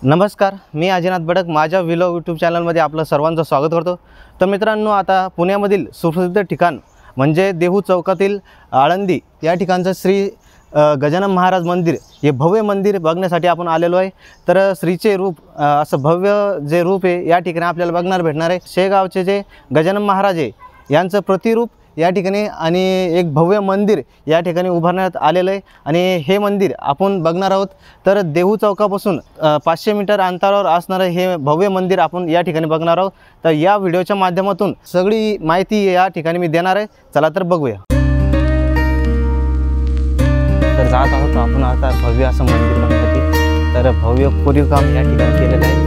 नमस्कार, मी अजिनाथ बडक माझ्या vlog YouTube चॅनलमध्ये आपलं सर्वांचं स्वागत करतो। तर मित्रांनो, आता पुण्यामधील सुप्रसिद्ध ठिकाण म्हणजे देहू चौकातील आळंदी या ठिकाणचं श्री गजानन महाराज मंदिर हे भव्य मंदिर बघण्यासाठी आपण आलेलो आहे। तर श्रीचे रूप असं भव्य जे रूप आहे या ठिकाणी आपल्याला बघणार भेटणार आहे। शेगावचे जे गजानन महाराज आहे यांचं प्रतिरूप या ठिकाणी आणि एक भव्य मंदिर या ठिकाणी उभारण्यात आलेलं आहे आणि हे मंदिर आपण बघणार आहोत। तर देहू चौकापासून 500 मीटर अंतरावर असणारं हे भव्य मंदिर आपण या ठिकाणी बघणार आहोत। तर या व्हिडिओच्या माध्यमातून सगळी माहिती या ठिकाणी मी देणार आहे। चला तर बघूया। तर जात आहोत आपण आता भव्य असं मंदिर बघण्यासाठी। तर भव्य कोरीव काम या ठिकाणी केलेलं आहे।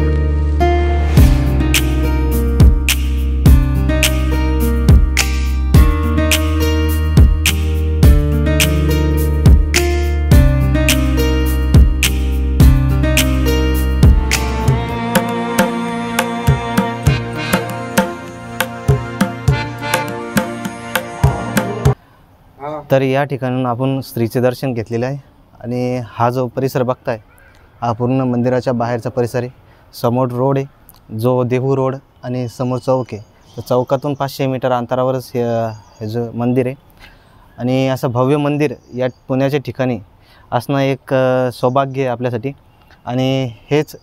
तर या ठिकाणून आपण श्रीचे दर्शन घेतलेले आहे आणि हा जो परिसर बघताय हा पूर्ण मंदिराच्या बाहेरचा परिसर आहे। समोर रोड आहे जो देहू रोड आणि समोर चौक आहे। तर चौकातून 500 मीटर अंतरावरच हे जो मंदिर आहे आणि असं भव्य मंदिर या पुण्याच्या ठिकाणी असणं एक सौभाग्य आहे आपल्यासाठी आणि हेच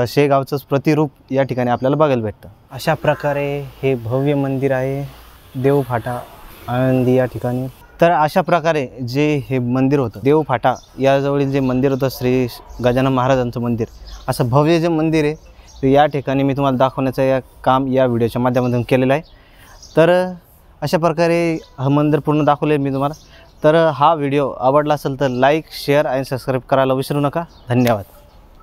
शेगावचंच प्रतिरूप या ठिकाणी आपल्याला बघायला भेटतं। अशा प्रकारे हे भव्य मंदिर आहे देहू फाटा आळंदी या ठिकाणी। तर अशा प्रकारे जे हे मंदिर होतं देहू फाटा याजवळील जे मंदिर होतं श्री गजानन महाराजांचं मंदिर, असं भव्य जे मंदिर आहे ते या ठिकाणी मी तुम्हाला दाखवण्याचं काम या व्हिडिओच्या माध्यमातून केलेलं आहे। तर अशा प्रकारे हा मंदिर पूर्ण दाखवले मी तुम्हाला। तर हा व्हिडिओ आवडला असेल तर लाईक शेअर आणि सबस्क्राईब करायला विसरू नका। धन्यवाद।